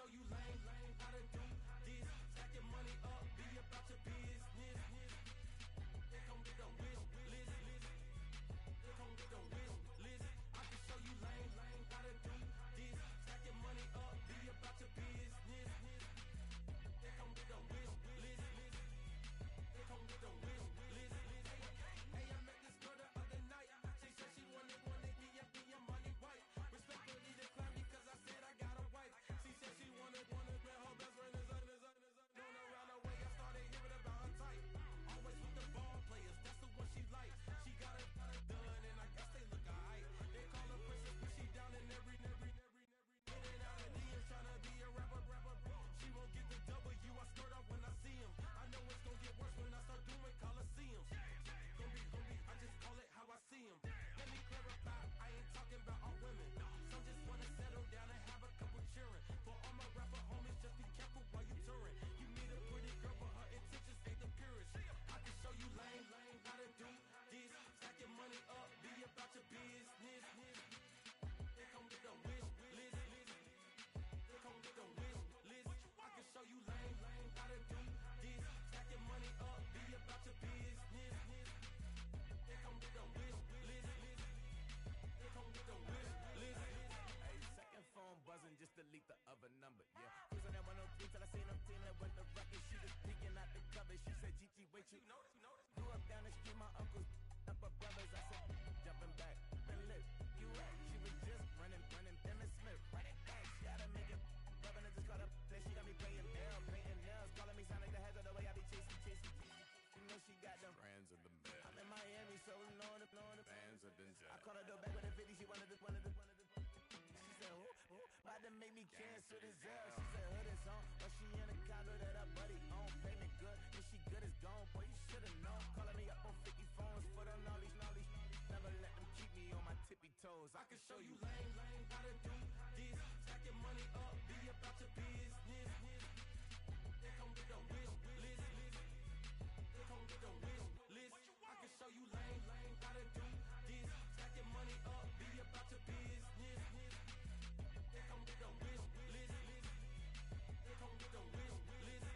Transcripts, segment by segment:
show you lame how to do this. Stack your money up, be about your business. They come with the wish list. They come with the wish list. I can show you lame how to do this. Stack your money up, be about your business. They come with the wish list. They come with the wish list. Hey, I met this girl the other night. She said she wanted me and be a money wife. Respectfully declined because I said I got a wife. She said she wanted man, her best friend is known around the way. I started hearing about her type. Always with the ball players, that's the one she like. She got it done, and I guess they look alright. They call her princess, but she down in every. In and out of DMs, tryna be a rapper. She won't get the W, I skirt off when I see him. I know it's gonna get worse when I start doing Coliseums. Gonna be, I just call it how I see him. Let me clarify, I ain't talking about all women. Some just wanna settle down and have a couple cheering. For all my rapper homies, just be careful while you touring. You meet a pretty girl, but her intentions ain't the purest. I can show you lame how to do this. Stack your money up, be about your business. They come with the wish list. They come with the wish list. I can show you lame how to do this. Stack your money up, be about your business. They come with the wish list. They come with the wish list. Hey, second phone buzzing, just delete the other number, yeah. Cruising at 103 till I seen them team that went the record. She was peeking out the cover. She said, Gigi, wait, you grew up down the street, my uncles, up her brothers. I said, jumping back, been lit. You at? She was just running, Emmett Smith, running back. She had to make it. Rubbing it, just caught up. Then she got me playing L, painting nails. Calling me sound like the heads of the way I be chasing. You know she got them Brands of the mail. I'm in Miami, so knowing the Fans of the I called her door back with a 50, she wanted the. She said, who? About to make me cancel this L. She said, hood is on, but she in a condo that her buddy own. Payment good, and she good as gone. Boy, you should've known. Calling me up on 50 phones for the knowledge. Never let them keep me on my tippy toes. I can show you lame how to do this. Stack your money up, be about your business. They come with the wish list. They come with the wish list. I can show you lame how to do this. Stack your money up, be about your business. They come with the wish list. They come with the wish list.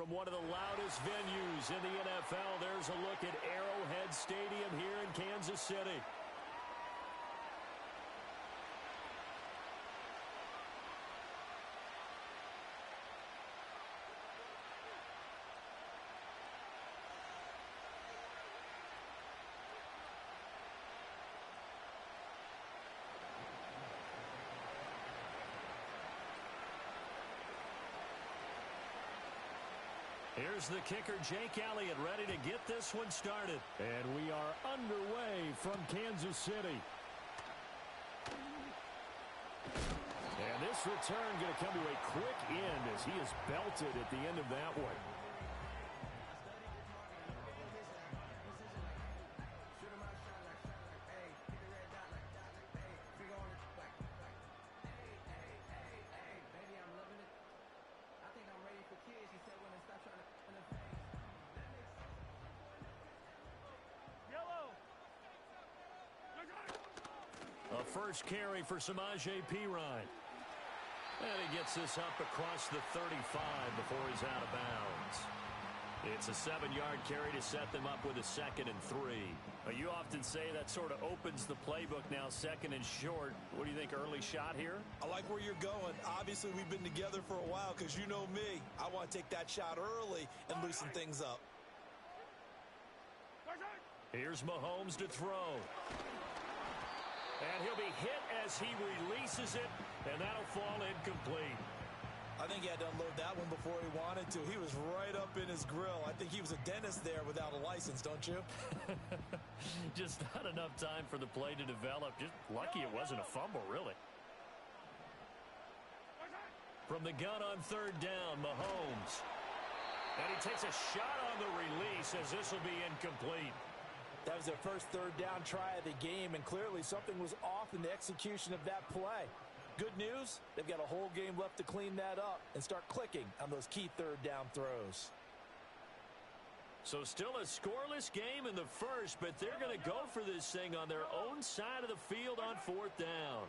from one of the loudest venues in the NFL. There's a look at Arrowhead Stadium here in Kansas City. Here's the kicker, Jake Elliott, ready to get this one started. And we are underway from Kansas City. And this return going to come to a quick end as he is belted at the end of that one. A first carry for Samaje Perine. And he gets this up across the 35 before he's out of bounds. It's a 7-yard carry to set them up with a 2nd and 3. You often say that sort of opens the playbook now, 2nd and short. What do you think, early shot here? I like where you're going. Obviously, we've been together for a while because you know me. I want to take that shot early and loosen things up. Here's Mahomes to throw. And he'll be hit as he releases it, and that'll fall incomplete. I think he had to unload that one before he wanted to. He was right up in his grill. I think he was a dentist there without a license, don't you? Just not enough time for the play to develop. Just lucky it wasn't a fumble, really. From the gun on 3rd down, Mahomes. And he takes a shot on the release as this will be incomplete. That was their first 3rd down try of the game, and clearly something was off in the execution of that play. Good news, they've got a whole game left to clean that up and start clicking on those key 3rd down throws. So still a scoreless game in the first, but they're going to go for this thing on their own side of the field on 4th down.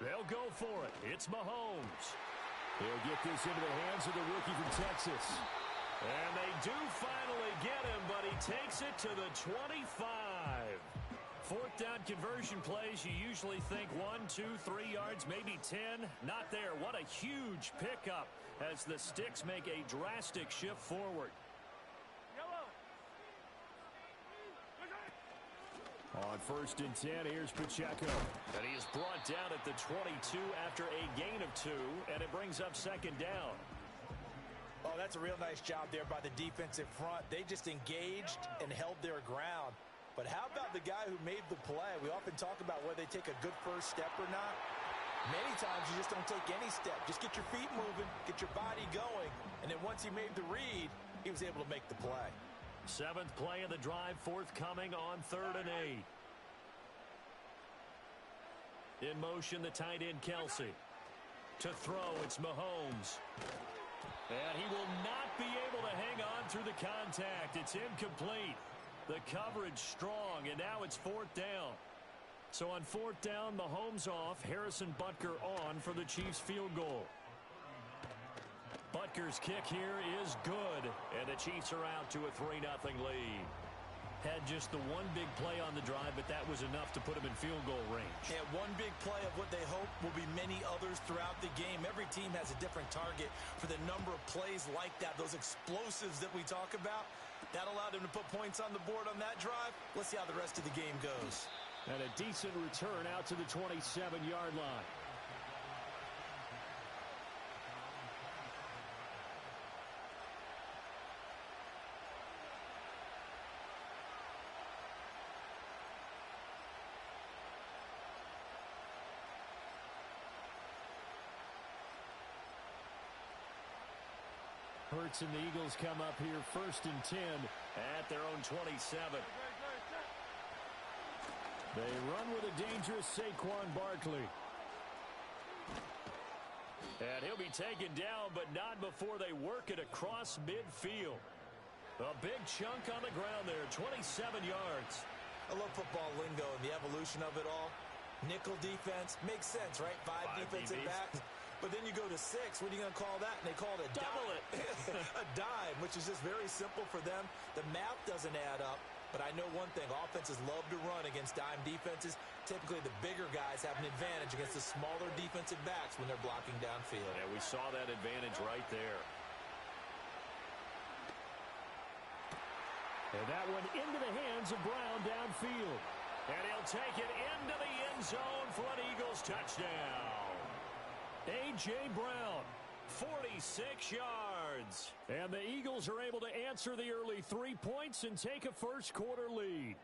They'll go for it. It's Mahomes. He'll get this into the hands of the rookie from Texas. And they do finally get him, but he takes it to the 25. 4th down conversion plays, you usually think 1, 2, 3 yards, maybe 10. Not there. What a huge pickup as the Sticks make a drastic shift forward. On 1st and 10, here's Pacheco. And he is brought down at the 22 after a gain of 2, and it brings up 2nd down. Oh, that's a real nice job there by the defensive front. They just engaged and held their ground. But how about the guy who made the play? We often talk about whether they take a good first step or not. Many times you just don't take any step. Just get your feet moving, get your body going, and then once he made the read, he was able to make the play. 7th play of the drive, forthcoming on 3rd and 8. In motion, the tight end, Kelsey. To throw, it's Mahomes. And he will not be able to hang on through the contact. It's incomplete. The coverage strong, and now it's 4th down. So on 4th down, Mahomes off, Harrison Butker on for the Chiefs field goal. Butker's kick here is good, and the Chiefs are out to a 3-0 lead. Had just the one big play on the drive, but that was enough to put him in field goal range. Yeah, one big play of what they hope will be many others throughout the game. Every team has a different target for the number of plays like that, those explosives that we talk about. That allowed them to put points on the board on that drive. Let's see how the rest of the game goes. And a decent return out to the 27-yard line. Hurts and the Eagles come up here 1st and 10 at their own 27. They run with a dangerous Saquon Barkley. And he'll be taken down, but not before they work it across midfield. A big chunk on the ground there, 27 yards. I love football lingo and the evolution of it all. Nickel defense makes sense, right? Five defensive backs. But then you go to 6. What are you going to call that? And they call it a Double dime. A dime, which is just very simple for them. The math doesn't add up. But I know one thing. Offenses love to run against dime defenses. Typically, the bigger guys have an advantage against the smaller defensive backs when they're blocking downfield. Yeah, we saw that advantage right there. And that one into the hands of Brown downfield. And he'll take it into the end zone for an Eagles touchdown. A.J. Brown, 46 yards. And the Eagles are able to answer the early 3 points and take a first-quarter lead.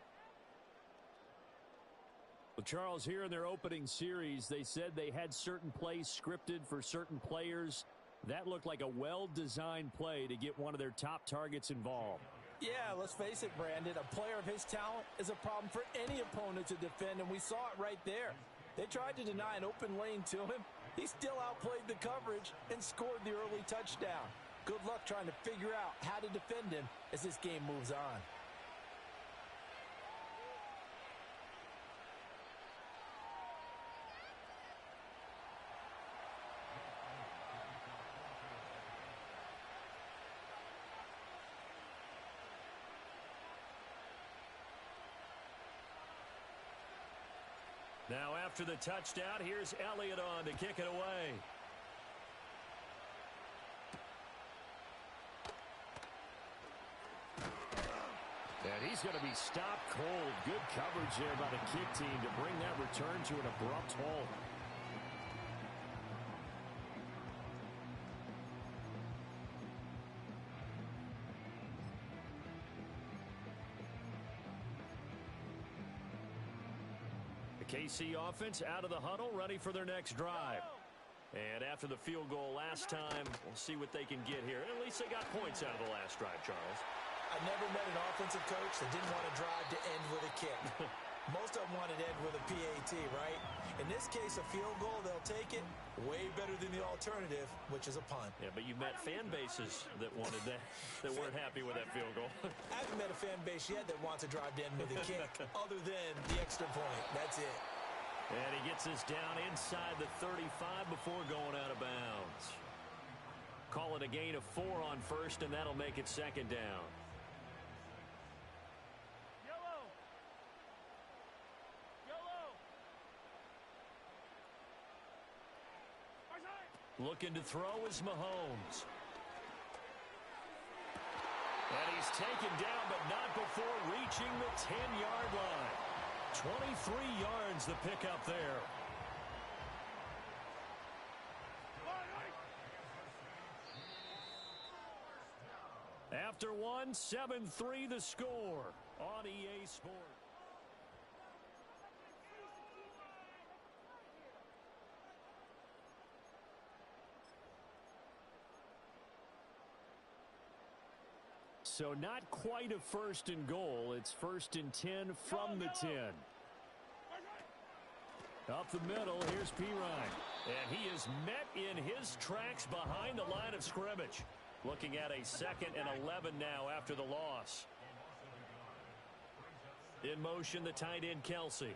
Well, Charles, here in their opening series, they said they had certain plays scripted for certain players. That looked like a well-designed play to get one of their top targets involved. Yeah, let's face it, Brandon. A player of his talent is a problem for any opponent to defend, and we saw it right there. They tried to deny an open lane to him. He still outplayed the coverage and scored the early touchdown. Good luck trying to figure out how to defend him as this game moves on. Now after the touchdown, here's Elliott on to kick it away. And he's going to be stopped cold. Good coverage there by the kick team to bring that return to an abrupt halt. KC offense out of the huddle, ready for their next drive. And after the field goal last time, we'll see what they can get here. At least they got points out of the last drive, Charles. I never met an offensive coach that didn't want to drive to end with a kick. Most of them wanted to end with a PAT, right? In this case, a field goal, they'll take it. Way better than the alternative, which is a punt. Yeah, but you met fan bases that wanted that, that weren't happy with that field goal. I haven't met a fan base yet that wants to drive to end with a kick, other than the extra point. That's it. And he gets us down inside the 35 before going out of bounds. Call it a gain of 4 on first, and that'll make it second down. Looking to throw is Mahomes. And he's taken down, but not before reaching the 10-yard line. 23 yards the pickup there. After one, 7-3 the score on EA Sports. So not quite a first and goal. It's first and 10 from the 10. Up the middle, here's Pirine. And he is met in his tracks behind the line of scrimmage. Looking at a 2nd and 11 now after the loss. In motion, the tight end, Kelce.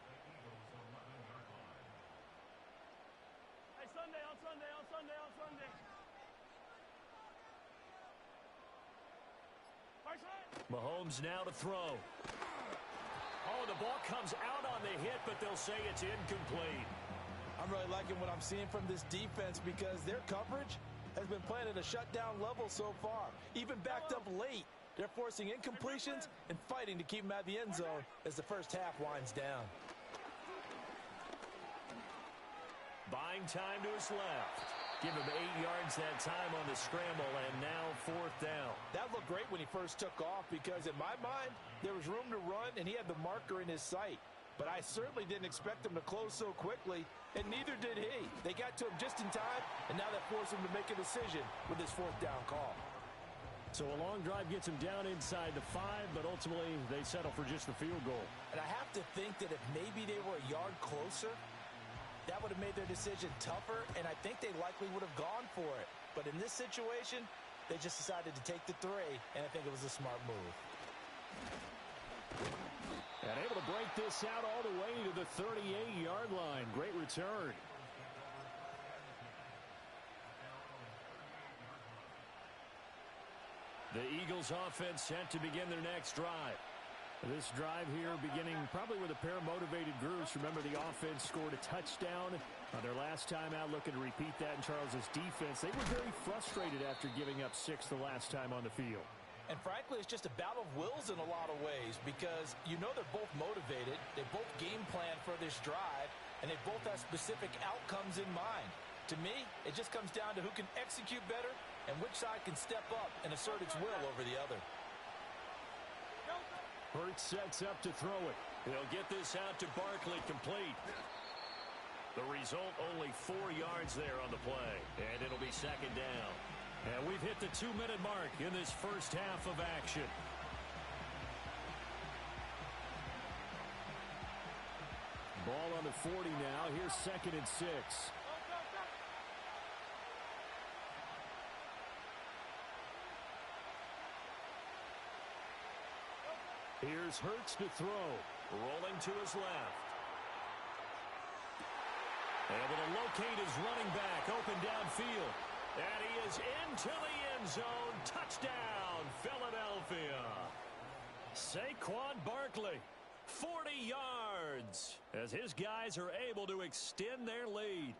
Mahomes now to throw. Oh, the ball comes out on the hit, but they'll say it's incomplete. I'm really liking what I'm seeing from this defense because their coverage has been playing at a shutdown level so far. Even backed up late, they're forcing incompletions and fighting to keep them out of the end zone as the first half winds down. Buying time to his left. Give him 8 yards that time on the scramble, and now 4th down. That looked great when he first took off because in my mind, there was room to run, and he had the marker in his sight. But I certainly didn't expect him to close so quickly, and neither did he. They got to him just in time, and now that forced him to make a decision with his 4th down call. So a long drive gets him down inside the 5, but ultimately they settle for just the field goal. And I have to think that if maybe they were a yard closer, that would have made their decision tougher, and I think they likely would have gone for it. But in this situation, they just decided to take the 3, and I think it was a smart move. And able to break this out all the way to the 38-yard line. Great return. The Eagles offense set to begin their next drive. This drive here beginning probably with a pair of motivated groups. Remember, the offense scored a touchdown on their last time out, looking to repeat that in Charles's defense. They were very frustrated after giving up 6 the last time on the field. And frankly, it's just a battle of wills in a lot of ways because you know they're both motivated. They both game plan for this drive, and they both have specific outcomes in mind. To me, it just comes down to who can execute better and which side can step up and assert its will over the other. Hurts sets up to throw it. He'll get this out to Barkley, complete. The result, only 4 yards there on the play, and it'll be second down. And we've hit the 2-minute mark in this first half of action. Ball on the 40 now. Here's 2nd and 6. Here's Hurts to throw. Rolling to his left. Able to locate his running back. Open downfield. And he is into the end zone. Touchdown, Philadelphia. Saquon Barkley, 40 yards, as his guys are able to extend their lead.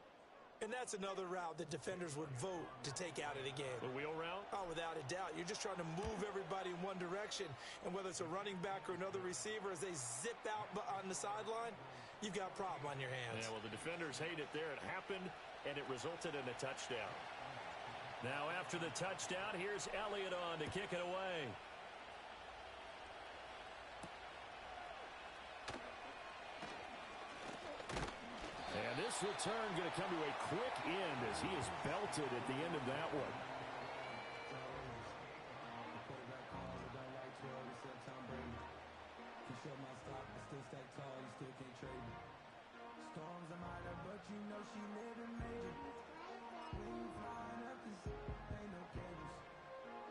And that's another route that defenders would vote to take out of the game. The wheel route? Oh, without a doubt. You're just trying to move everybody in one direction. And whether it's a running back or another receiver, as they zip out on the sideline, you've got a problem on your hands. Yeah, well, the defenders hate it there. It happened, and it resulted in a touchdown. Now, after the touchdown, here's Elliott on to kick it away. And this return going to come to a quick end as he is belted at the end of that one.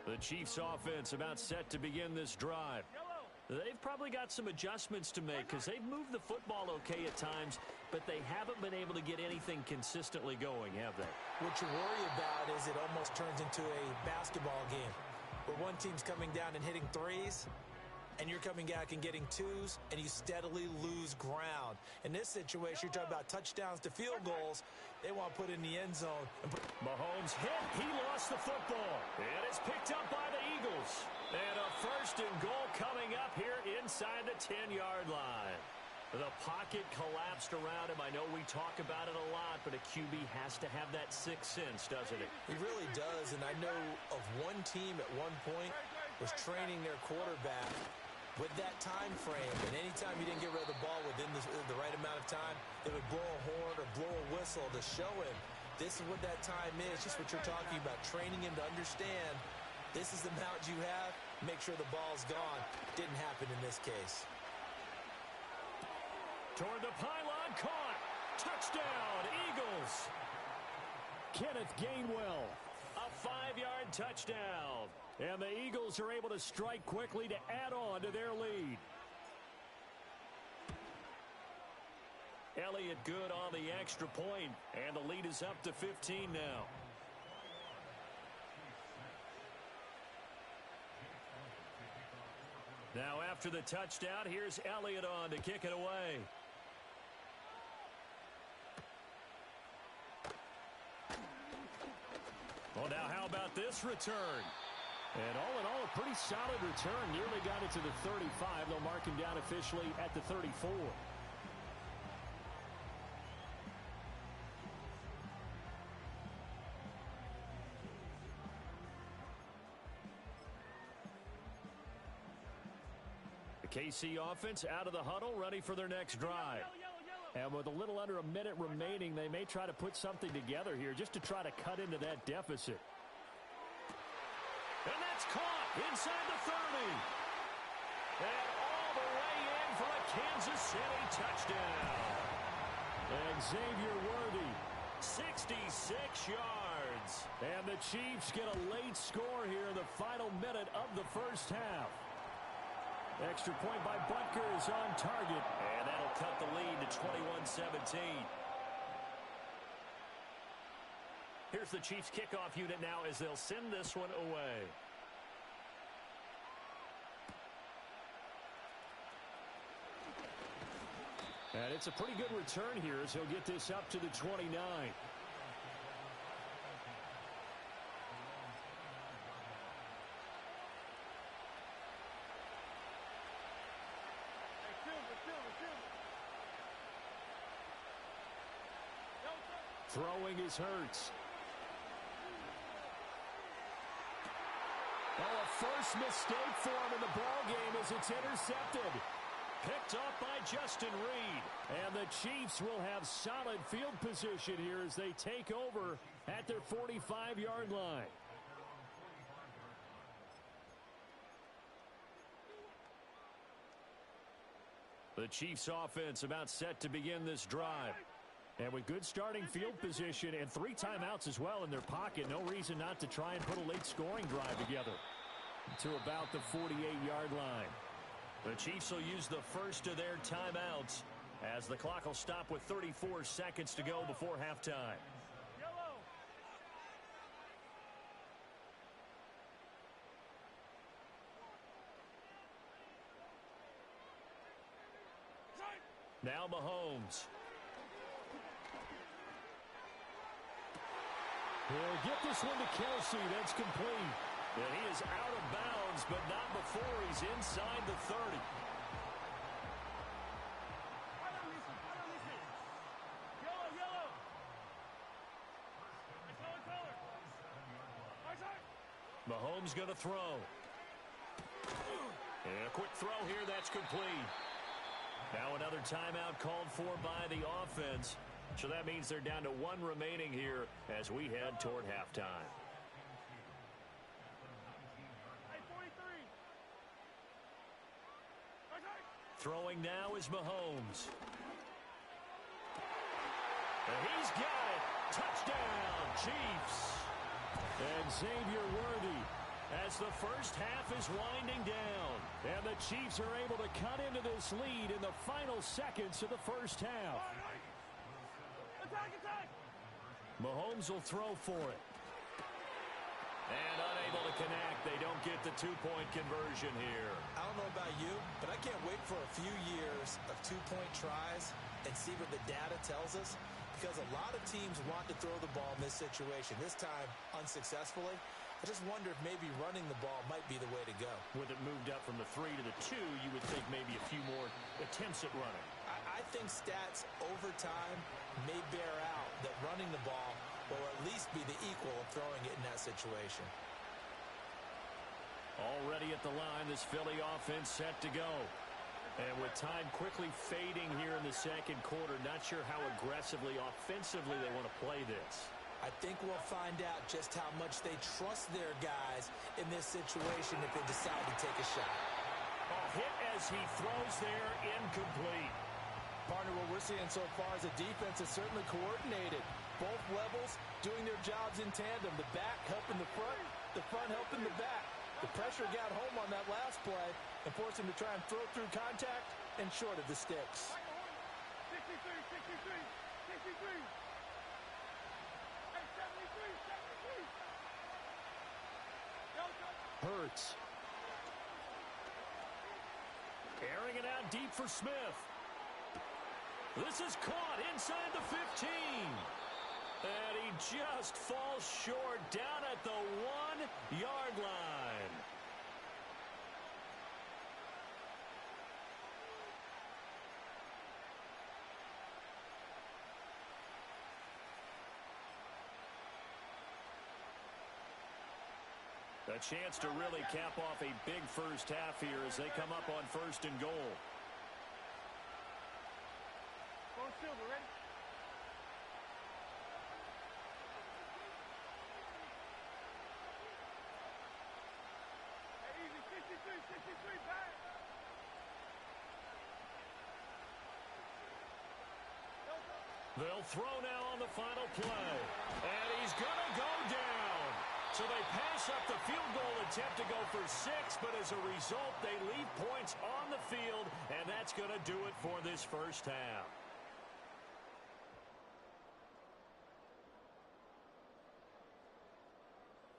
The Chiefs offense about set to begin this drive. They've probably got some adjustments to make because they've moved the football okay at times, but they haven't been able to get anything consistently going, have they? What you worry about is it almost turns into a basketball game where one team's coming down and hitting threes, and you're coming back and getting twos, and you steadily lose ground. In this situation, you're talking about touchdowns to field goals. They want to put in the end zone. Mahomes hit. He lost the football. And it's picked up by the Eagles. And a 1st and goal coming up here inside the 10-yard line. The pocket collapsed around him. I know we talk about it a lot, but a QB has to have that sixth sense, doesn't it? He really does, and I know of one team at one point was training their quarterback with that time frame, and anytime he didn't get rid of the ball within the right amount of time, they would blow a horn or blow a whistle to show him this is what that time is, just what you're talking about, training him to understand this is the amount you have, make sure the ball's gone. Didn't happen in this case. Toward the pylon, caught. Touchdown, Eagles. Kenneth Gainwell, a 5-yard touchdown. And the Eagles are able to strike quickly to add on to their lead. Elliott good on the extra point, and the lead is up to 15 now. Now after the touchdown, here's Elliott on to kick it away. Well, now how about this return? And all in all, a pretty solid return. Nearly got it to the 35. They'll mark him down officially at the 34. The KC offense out of the huddle, ready for their next drive. And with a little under a minute remaining, they may try to put something together here just to try to cut into that deficit. And that's caught inside the 30. And all the way in for a Kansas City touchdown. And Xavier Worthy, 66 yards. And the Chiefs get a late score here in the final minute of the first half. Extra point by Butker is on target. And that'll cut the lead to 21-17. Here's the Chiefs kickoff unit now as they'll send this one away. And it's a pretty good return here as he'll get this up to the 29. Throwing is Hurts. Oh, a first mistake for him in the ballgame as it's intercepted. Picked off by Justin Reed. And the Chiefs will have solid field position here as they take over at their 45-yard line. The Chiefs offense about set to begin this drive. And with good starting field position and 3 timeouts as well in their pocket, no reason not to try and put a late scoring drive together. To about the 48-yard line. The Chiefs will use the first of their timeouts as the clock will stop with 34 seconds to go before halftime. Now Mahomes. He'll get this one to Kelce. That's complete. And he is out of bounds, but not before he's inside the 30. Mahomes going to throw. And a quick throw here. That's complete. Now another timeout called for by the offense. So that means they're down to 1 remaining here as we head toward halftime. Throwing now is Mahomes. And he's got it. Touchdown, Chiefs. And Xavier Worthy as the first half is winding down. And the Chiefs are able to cut into this lead in the final seconds of the first half. Mahomes will throw for it. And unable to connect. They don't get the 2-point conversion here. I don't know about you, but I can't wait for a few years of 2-point tries and see what the data tells us, because a lot of teams want to throw the ball in this situation. This time, unsuccessfully. I just wonder if maybe running the ball might be the way to go. With it moved up from the 3 to the 2, you would think maybe a few more attempts at running. I think stats over time may bear out that running the ball will at least be the equal of throwing it in that situation. Already at the line, this Philly offense set to go. And with time quickly fading here in the second quarter, not sure how aggressively, offensively they want to play this. I think we'll find out just how much they trust their guys in this situation if they decide to take a shot. Hit as he throws there, incomplete. Partner, what we're seeing so far is the defense is certainly coordinated. Both levels doing their jobs in tandem. The back helping the front helping the back. The pressure got home on that last play and forced him to try and throw through contact and short of the sticks. 63, 63, 63. Hurts. Airing it out deep for Smith. This is caught inside the 15. And he just falls short down at the 1-yard line. A chance to really cap off a big first half here as they come up on 1st and goal. Go Silver, ready? Hey, easy, 63, back. They'll throw now on the final play. And he's going to go down. So they pass up the field goal attempt to go for 6, but as a result, they leave points on the field, and that's going to do it for this first half.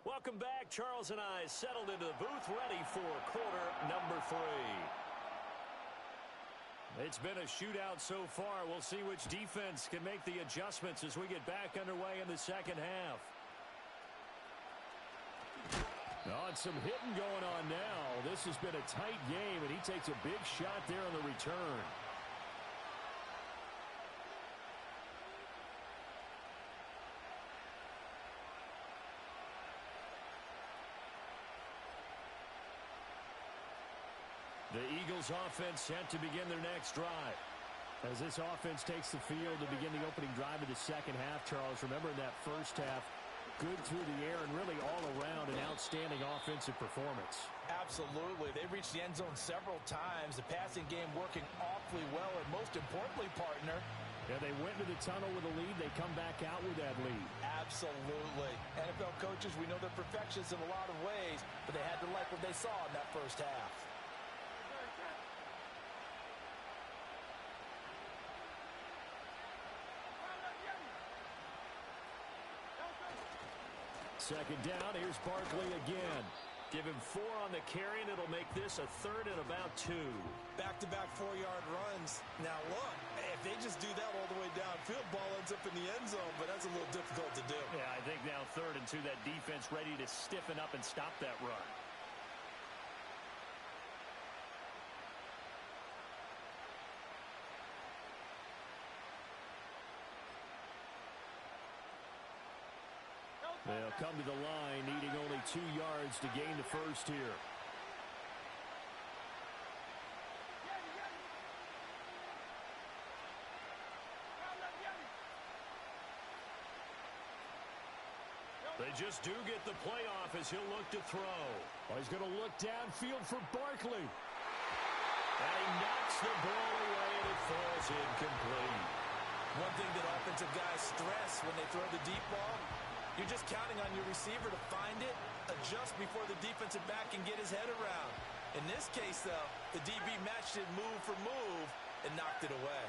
Welcome back. Charles and I settled into the booth, ready for quarter number 3. It's been a shootout so far. We'll see which defense can make the adjustments as we get back underway in the second half. Oh, and some hitting going on now. This has been a tight game, and he takes a big shot there on the return. The Eagles offense set to begin their next drive. As this offense takes the field to begin the opening drive of the second half, Charles, remember in that first half, good through the air and really all around an outstanding offensive performance. Absolutely. They reached the end zone several times. The passing game working awfully well, and most importantly, partner, yeah, they went to the tunnel with a lead. They come back out with that lead. Absolutely. NFL coaches, we know they're perfectionists in a lot of ways, but they had to like what they saw in that first half. Second down, here's Barkley again. Give him 4 on the carry, and it'll make this a third and about 2. Back-to-back 4-yard runs. Now, look, if they just do that all the way downfield, ball ends up in the end zone, but that's a little difficult to do. Yeah, I think now 3rd and 2, that defense ready to stiffen up and stop that run. They'll come to the line, needing only 2 yards to gain the first here. They just do get the playoff as he'll look to throw. Oh, he's going to look downfield for Barkley. And he knocks the ball away, and it falls incomplete. One thing that offensive guys stress when they throw the deep ball, you're just counting on your receiver to find it, adjust before the defensive back can get his head around. In this case, though, the DB matched it move for move and knocked it away.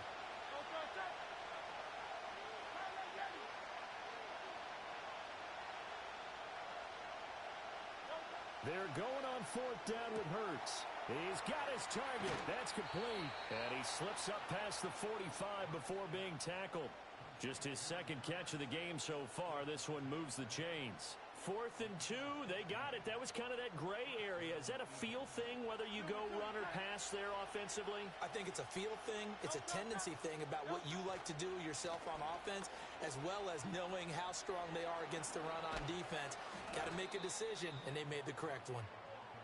They're going on 4th down with Hurts. He's got his target. That's complete. And he slips up past the 45 before being tackled. Just his 2nd catch of the game so far. This one moves the chains. 4th and 2. They got it. That was kind of that gray area. Is that a feel thing, whether you go run or pass there offensively? I think it's a feel thing. It's a tendency thing about what you like to do yourself on offense, as well as knowing how strong they are against the run on defense. Got to make a decision, and they made the correct one.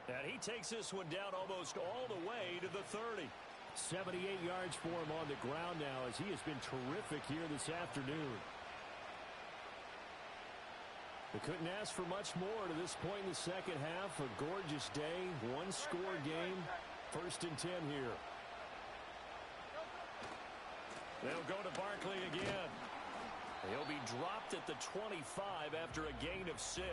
And he takes this one down almost all the way to the 30. 78 yards for him on the ground now, as he has been terrific here this afternoon. They couldn't ask for much more to this point in the second half. A gorgeous day, 1-score game. 1st and 10 here. They'll go to Barkley again. He'll be dropped at the 25 after a gain of 6.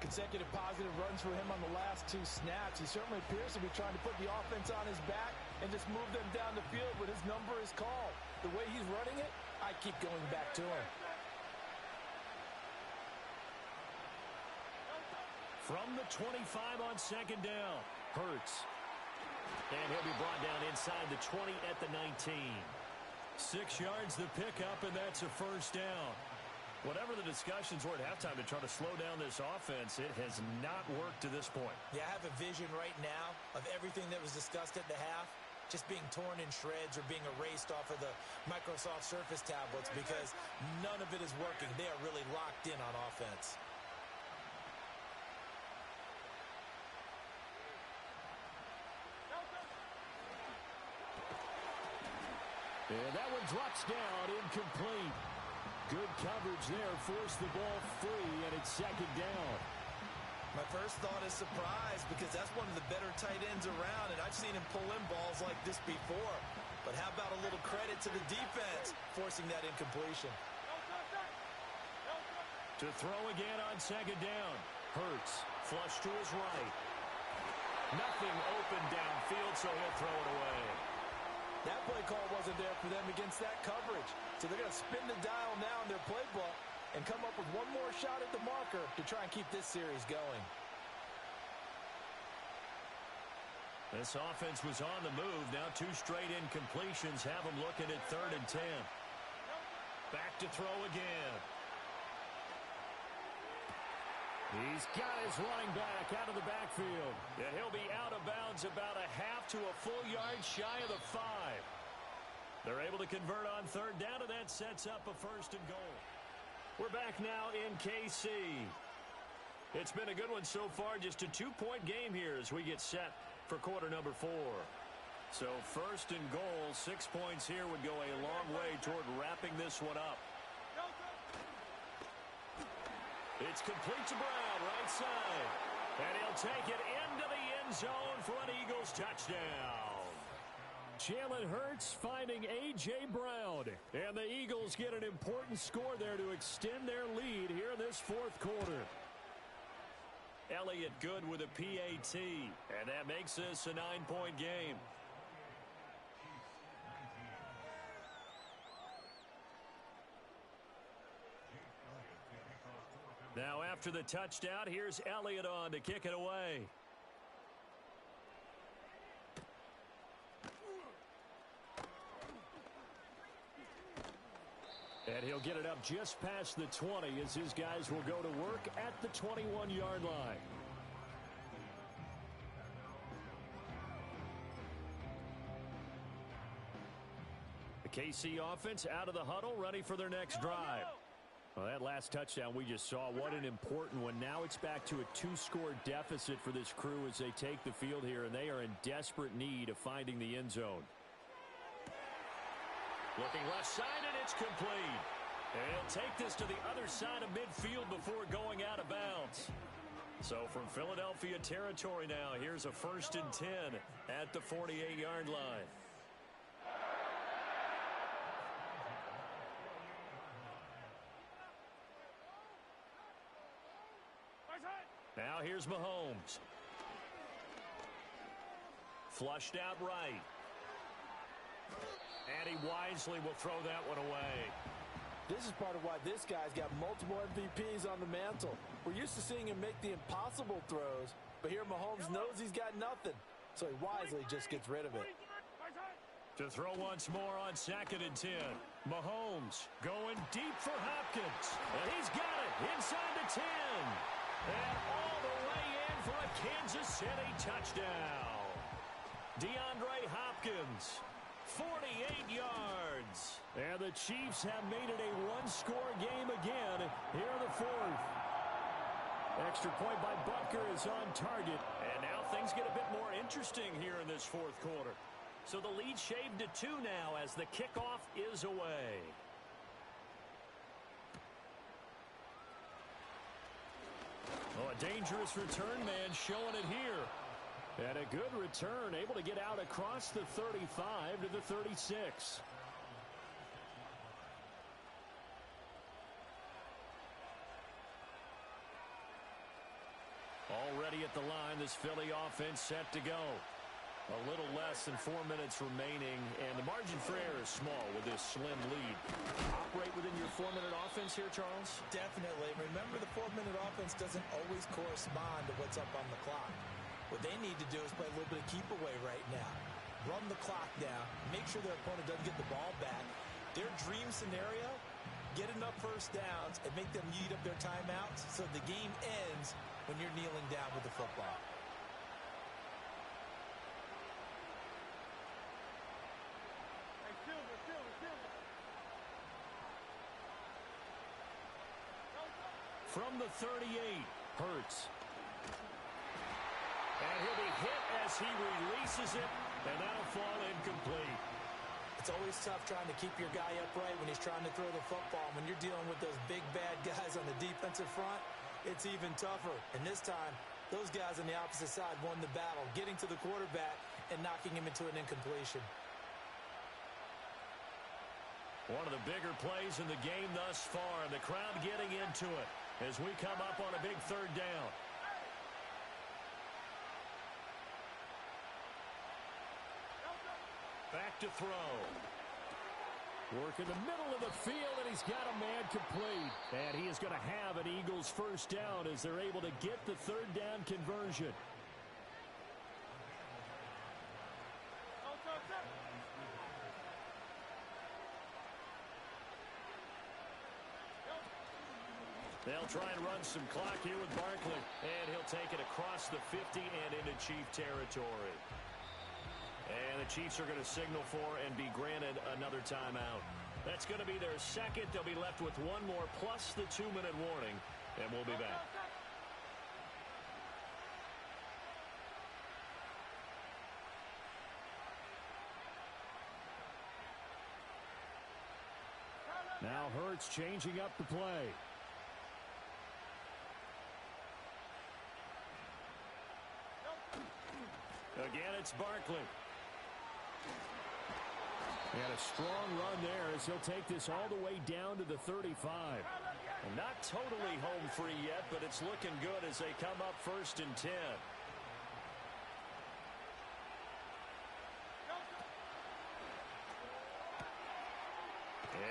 Consecutive positive runs for him on the last 2 snaps. He certainly appears to be trying to put the offense on his back and just move them down the field when his number is called. The way he's running it, I keep going back to him. From the 25 on 2nd down, Hurts. And he'll be brought down inside the 20 at the 19. 6 yards the pickup, and that's a 1st down. Whatever the discussions were at halftime to try to slow down this offense, it has not worked to this point. Yeah, I have a vision right now of everything that was discussed at the half just being torn in shreds or being erased off of the Microsoft Surface tablets because none of it is working. They are really locked in on offense. And that one drops down, incomplete. Good coverage there, forced the ball free, and it's 2nd down. My first thought is surprise because that's one of the better tight ends around, and I've seen him pull in balls like this before. But how about a little credit to the defense forcing that incompletion? To throw again on 2nd down. Hurts, flush to his right. Nothing open downfield, so he'll throw it away. That play call wasn't there for them against that coverage. So they're going to spin the dial now in their playbook and come up with one more shot at the marker to try and keep this series going. This offense was on the move. Now 2 straight incompletions have them looking at 3rd and 10. Back to throw again. He's got his running back out of the backfield. And he'll be out of bounds about a half to a full yard shy of the 5. They're able to convert on 3rd down, and that sets up a 1st and goal. We're back now in KC. It's been a good one so far. Just a 2-point game here as we get set for quarter number 4. So 1st and goal, 6 points here would go a long way toward wrapping this one up. It's complete to Brown, right side. And he'll take it into the end zone for an Eagles touchdown. Jalen Hurts finding A.J. Brown. And the Eagles get an important score there to extend their lead here in this 4th quarter. Elliott good with a PAT. And that makes this a 9-point game. Now after the touchdown, here's Elliott on to kick it away. And he'll get it up just past the 20 as his guys will go to work at the 21-yard line. The KC offense out of the huddle, ready for their next drive. Well, that last touchdown we just saw, what an important one. Now it's back to a 2-score deficit for this crew as they take the field here, and they are in desperate need of finding the end zone. Looking left side, and it's complete. And he'll take this to the other side of midfield before going out of bounds. So from Philadelphia territory now, here's a 1st and 10 at the 48-yard line. Now here's Mahomes. Flushed out right. And he wisely will throw that one away. This is part of why this guy's got multiple MVPs on the mantle. We're used to seeing him make the impossible throws, but here Mahomes knows he's got nothing, so he wisely just gets rid of it. To throw once more on 2nd and 10. Mahomes going deep for Hopkins. And he's got it inside the 10. And all the way in for a Kansas City touchdown. DeAndre Hopkins, 48 yards. And the Chiefs have made it a 1-score game again here in the 4th. Extra point by Butker is on target. And now things get a bit more interesting here in this 4th quarter. So the lead shaved to 2 now as the kickoff is away. Oh, a dangerous return man showing it here. And a good return, able to get out across the 35 to the 36. Already at the line, this Philly offense set to go. A little less than 4 minutes remaining, and the margin for error is small with this slim lead. Operate within your 4-minute offense here, Charles? Definitely. Remember, the 4-minute offense doesn't always correspond to what's up on the clock. What they need to do is play a little bit of keep away right now. Run the clock down. Make sure their opponent doesn't get the ball back. Their dream scenario, get enough first downs and make them eat up their timeouts so the game ends when you're kneeling down with the football. From the 38, Hurts. And he'll be hit as he releases it, and that'll fall incomplete. It's always tough trying to keep your guy upright when he's trying to throw the football. When you're dealing with those big, bad guys on the defensive front, it's even tougher. And this time, those guys on the opposite side won the battle, getting to the quarterback and knocking him into an incompletion. One of the bigger plays in the game thus far, and the crowd getting into it as we come up on a big 3rd down. Back to throw. Work in the middle of the field, and he's got a man complete. And he is going to have an Eagles 1st down as they're able to get the 3rd down conversion. They'll try and run some clock here with Barkley. And he'll take it across the 50 and into Chief territory. And the Chiefs are going to signal for and be granted another timeout. That's going to be their second. They'll be left with one more plus the 2-minute warning. And we'll be back. Now Hurts changing up the play. Again, it's Barkley. And a strong run there as he'll take this all the way down to the 35. And not totally home free yet, but it's looking good as they come up 1st and 10.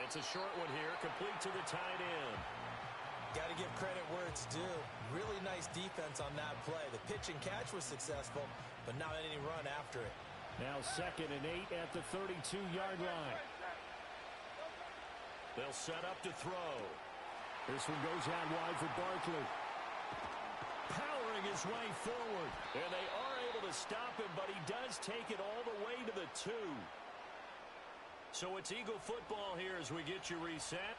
It's a short one here, complete to the tight end. Got to give credit where it's due. Really nice defense on that play. The pitch and catch was successful, but not any run after it. Now 2nd and 8 at the 32-yard line. They'll set up to throw. This one goes out wide for Barkley. Powering his way forward. And they are able to stop him, but he does take it all the way to the 2. So it's Eagle football here as we get you reset.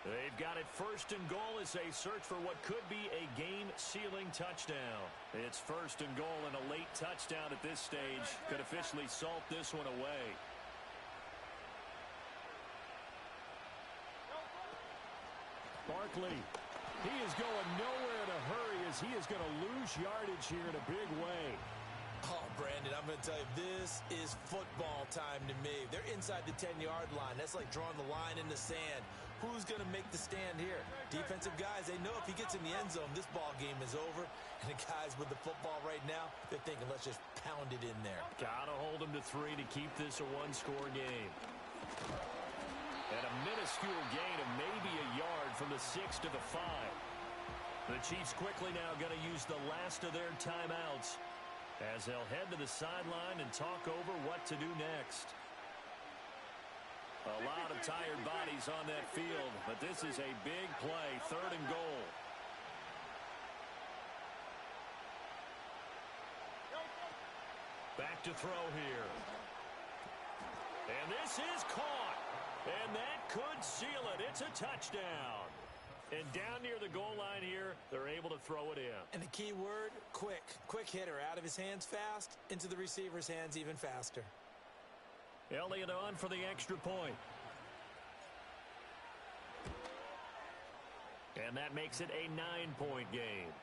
They've got it 1st and goal as they search for what could be a game-sealing touchdown. It's 1st and goal, and a late touchdown at this stage could officially salt this one away. Barkley, he is going nowhere in a hurry as he is going to lose yardage here in a big way. Oh, Brandon, I'm going to tell you, this is football time to me. They're inside the 10-yard line. That's like drawing the line in the sand. Who's going to make the stand here? Defensive guys, they know if he gets in the end zone, this ball game is over. And the guys with the football right now, they're thinking, let's just pound it in there. Got to hold him to 3 to keep this a one-score game. And a minuscule gain of maybe a yard from the 6 to the 5. The Chiefs quickly now going to use the last of their timeouts as they'll head to the sideline and talk over what to do next. A lot of tired bodies on that field, but this is a big play, 3rd and goal. Back to throw here. And this is caught. And that could seal it. It's a touchdown. And down near the goal line here, they're able to throw it in. And the key word, quick. Quick hitter. Out of his hands fast, into the receiver's hands even faster. Elliott on for the extra point. And that makes it a 9-point game.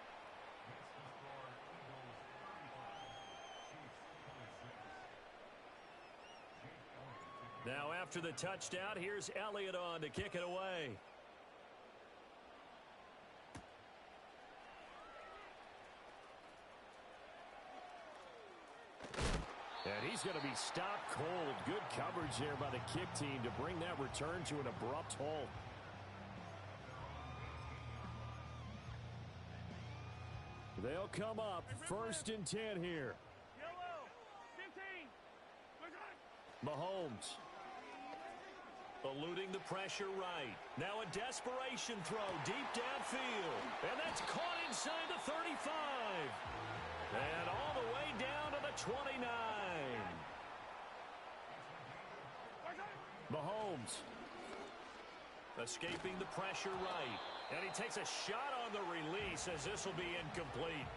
Now after the touchdown, here's Elliott on to kick it away. And he's going to be stopped cold. Good coverage there by the kick team to bring that return to an abrupt halt. They'll come up 1st and 10 here. Yellow, 15. Mahomes. Eluding the pressure right. Now a desperation throw deep downfield. And that's caught inside the 35. And all the way down to the 29. Mahomes. Escaping the pressure right. And he takes a shot on the release as this will be incomplete.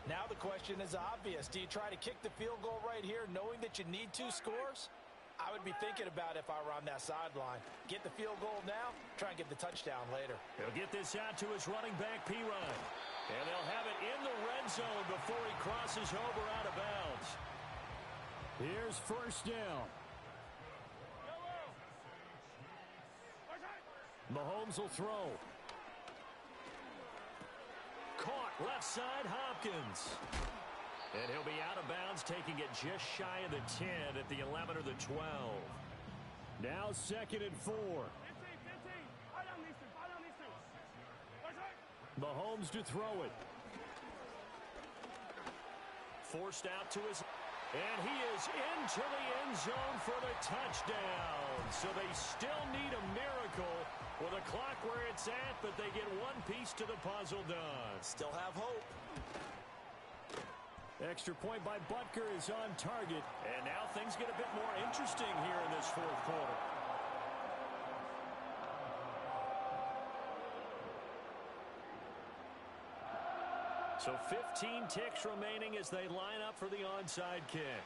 Now the question is obvious. Do you try to kick the field goal right here knowing that you need 2 scores? I would be thinking about if I were on that sideline. Get the field goal now, try and get the touchdown later. He'll get this out to his running back, Pirine. And they'll have it in the red zone before he crosses over out of bounds. Here's 1st down. Mahomes will throw. Caught left side, Hopkins. And he'll be out of bounds, taking it just shy of the 10 at the 11 or the 12. Now 2nd and 4. 15. Mahomes to throw it. Forced out to his... And he is into the end zone for the touchdown. So they still need a miracle With a clock where it's at, but they get one piece to the puzzle done. Still have hope. Extra point by Butker is on target. And now things get a bit more interesting here in this fourth quarter. So 15 ticks remaining as they line up for the onside kick.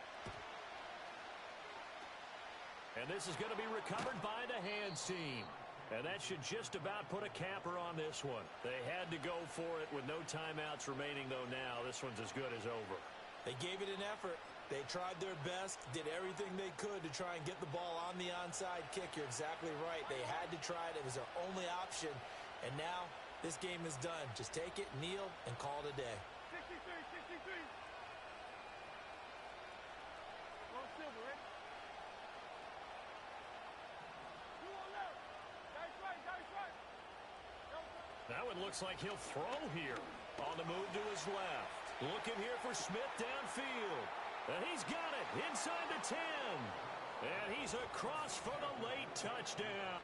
And this is going to be recovered by the hands team. And that should just about put a capper on this one. They had to go for it with no timeouts remaining, though now this one's as good as over. They gave it an effort. They tried their best, did everything they could to try and get the ball on the onside kick. You're exactly right. They had to try it. It was their only option. And now this game is done. Just take it, kneel, and call it a day. 63. Long silver, right? You on left. That's right. That one looks like he'll throw here. On the move to his left. Looking here for Smith downfield. And he's got it inside the 10. And he's across for the late touchdown.